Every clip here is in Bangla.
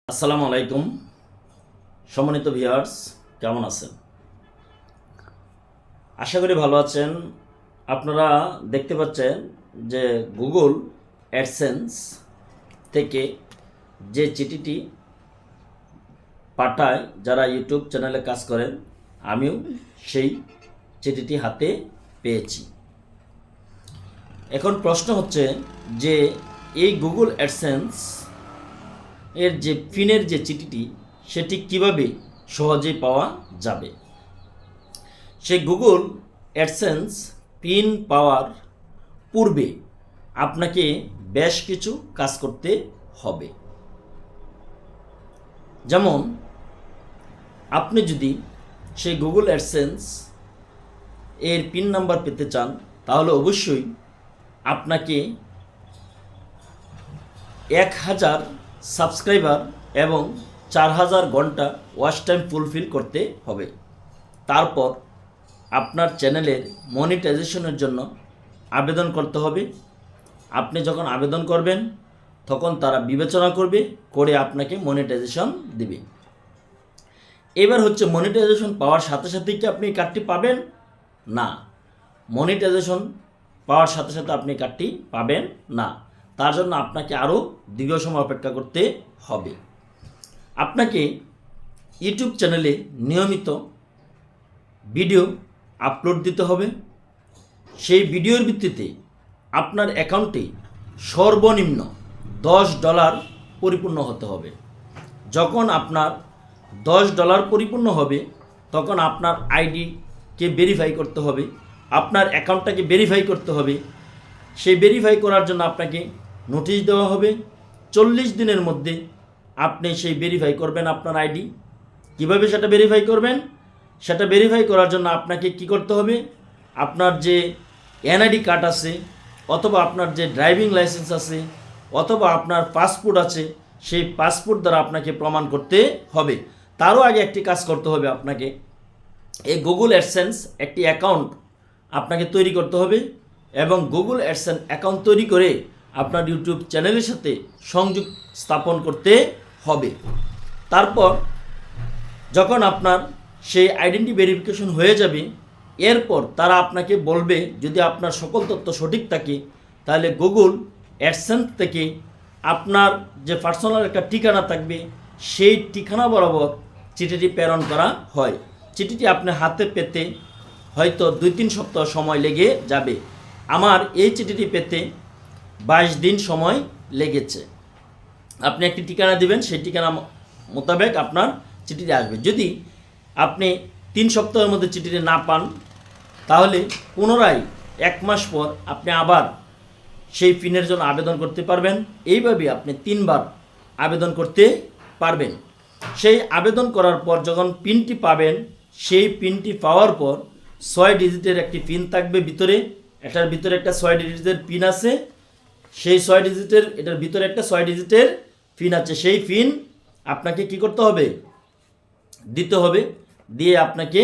আসসালামু আলাইকুম সম্মানিত ভিউয়ার্স, কেমন আছেন? আশা করি ভালো আছেন। আপনারা দেখতে পাচ্ছেন যে গুগল অ্যাডসেন্স থেকে যে চিঠিটি পাঠায় যারা ইউটিউব চ্যানেলে কাজ করেন, আমিও সেই চিঠিটি হাতে পেয়েছি। এখন প্রশ্ন হচ্ছে যে এই গুগল অ্যাডসেন্স এর যে পিনের যে চিঠিটি সেটি কিভাবে সহজে পাওয়া যাবে। সেই গুগল অ্যাডসেন্স পিন পাওয়ার পূর্বে আপনাকে বেশ কিছু কাজ করতে হবে। যেমন আপনি যদি সেই গুগল অ্যাডসেন্স এর পিন নাম্বার পেতে চান, তাহলে অবশ্যই আপনাকে 1000 সাবস্ক্রাইবার এবং 4000 ঘন্টা ওয়াচ টাইম ফুলফিল করতে হবে। তারপর আপনার চ্যানেলের মনিটাইজেশনের জন্য আবেদন করতে হবে। আপনি যখন আবেদন করবেন তখন তারা বিবেচনা করে আপনাকে মনিটাইজেশন দিবে। এবার হচ্ছে মনিটাইজেশন পাওয়ার সাথে সাথে কি আপনি কার্ডটি পাবেন? না, মনিটাইজেশন পাওয়ার সাথে সাথে আপনি কার্ডটি পাবেন না। তার জন্য আপনাকে আরও দীর্ঘ সময় অপেক্ষা করতে হবে। আপনাকে ইউটিউব চ্যানেলে নিয়মিত ভিডিও আপলোড দিতে হবে। সেই ভিডিওর ভিত্তিতে আপনার অ্যাকাউন্টে সর্বনিম্ন $10 পরিপূর্ণ হতে হবে। যখন আপনার $10 পরিপূর্ণ হবে তখন আপনার আইডিকে ভেরিফাই করতে হবে, আপনার অ্যাকাউন্টটাকে ভেরিফাই করতে হবে। সেই ভেরিফাই করার জন্য আপনাকে নোটিশ দেওয়া হবে। 40 দিনের মধ্যে আপনি সেই ভেরিফাই করবেন আপনার আইডি। কিভাবে সেটা ভেরিফাই করবেন? সেটা ভেরিফাই করার জন্য আপনাকে কি করতে হবে? আপনার যে এনআইডি কার্ড আছে, অথবা আপনার যে ড্রাইভিং লাইসেন্স আছে, অথবা আপনার পাসপোর্ট আছে, সেই পাসপোর্ট দ্বারা আপনাকে প্রমাণ করতে হবে। তারও আগে একটি কাজ করতে হবে। আপনাকে এই গুগল অ্যাডসেন্স একটি অ্যাকাউন্ট আপনাকে তৈরি করতে হবে এবং গুগল অ্যাডসেন্স অ্যাকাউন্ট তৈরি করে আপনার ইউটিউব চ্যানেলের সাথে সংযোগ স্থাপন করতে হবে। তারপর যখন আপনার সেই আইডেন্টি ভেরিফিকেশন হয়ে যাবে, এরপর তারা আপনাকে বলবে, যদি আপনার সকল তথ্য সঠিক থাকে তাহলে গুগল অ্যাডসেন্স থেকে আপনার যে পার্সোনাল একটা ঠিকানা থাকবে, সেই ঠিকানা বরাবর চিঠিটি প্রেরণ করা হয়। চিঠিটি আপনার হাতে পেতে হয়তো 2-3 সপ্তাহ সময় লেগে যাবে। আমার এই চিঠিটি পেতে 22 দিন সময় লেগেছে। আপনি একটি ঠিকানা দিবেন, সেই ঠিকানা মোতাবেক আপনার চিঠিটি আসবে। যদি আপনি 3 সপ্তাহের মধ্যে চিঠিটি না পান, তাহলে পুনরায় 1 মাস পর আপনি আবার সেই পিনের জন্য আবেদন করতে পারবেন। এইভাবে আপনি 3 বার আবেদন করতে পারবেন। সেই আবেদন করার পর যখন পিনটি পাবেন, সেই পিনটি পাওয়ার পর 6 ডিজিটের একটি পিন থাকবে ভিতরে। এটার ভিতরে একটা 6 ডিজিটের পিন আছে। সেই 6 ডিজিটের, এটার ভিতরে একটা 6 ডিজিটের পিন আছে। সেই পিন আপনাকে কি করতে হবে? দিতে হবে। দিয়ে আপনাকে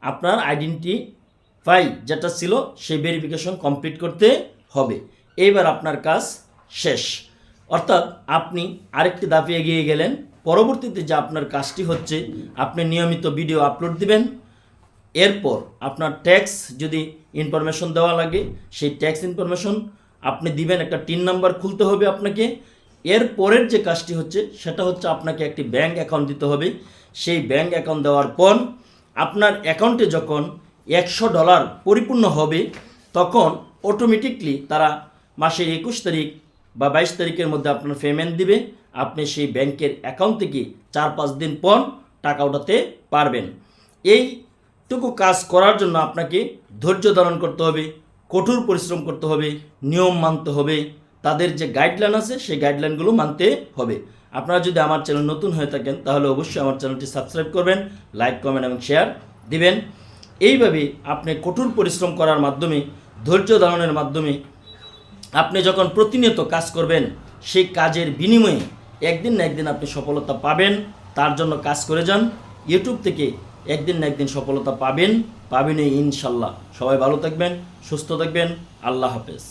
আপনার আইডেন্টিফাই যেটা ছিল সেই ভেরিফিকেশন কমপ্লিট করতে হবে। এইবার আপনার কাজ শেষ। অর্থাৎ আপনি আরেকটি ধাপে এগিয়ে গেলেন। পরবর্তীতে যে আপনার কাজটি হচ্ছে, আপনি নিয়মিত ভিডিও আপলোড দিবেন। এরপর আপনার ট্যাক্স যদি ইনফরমেশন দেওয়া লাগে, সেই ট্যাক্স ইনফরমেশন আপনি দিবেন। একটা টিন নাম্বার খুলতে হবে আপনাকে। এর পরের যে কাজটি হচ্ছে সেটা হচ্ছে আপনাকে একটি ব্যাঙ্ক অ্যাকাউন্ট দিতে হবে। সেই ব্যাঙ্ক অ্যাকাউন্ট দেওয়ার পর আপনার অ্যাকাউন্টে যখন $100 পরিপূর্ণ হবে, তখন অটোমেটিকলি তারা মাসের 21 তারিখ বা 22 তারিখের মধ্যে আপনার পেমেন্ট দিবে। আপনি সেই ব্যাংকের অ্যাকাউন্ট থেকে 4-5 দিন পর টাকা উঠাতে পারবেন। এইটুকু কাজ করার জন্য আপনাকে ধৈর্য ধারণ করতে হবে, কঠোর পরিশ্রম করতে হবে, নিয়ম মানতে হবে। তাদের যে গাইডলাইন আছে সেই গাইডলাইনগুলো মানতে হবে। আপনারা যদি আমার চ্যানেল নতুন হয়ে থাকেন তাহলে অবশ্যই আমার চ্যানেলটি সাবস্ক্রাইব করবেন, লাইক, কমেন্ট এবং শেয়ার দিবেন। এইভাবে আপনি কঠোর পরিশ্রম করার মাধ্যমে, ধৈর্য ধারণের মাধ্যমে আপনি যখন প্রতিনিয়ত কাজ করবেন, সেই কাজের বিনিময়ে একদিন না একদিন আপনি সফলতা পাবেন। তার জন্য কাজ করে যান। ইউটিউব থেকে একদিন না একদিন সফলতা পাবেনই ইনশাল্লাহ। সবাই ভালো থাকবেন, সুস্থ থাকবেন। আল্লাহ হাফেজ।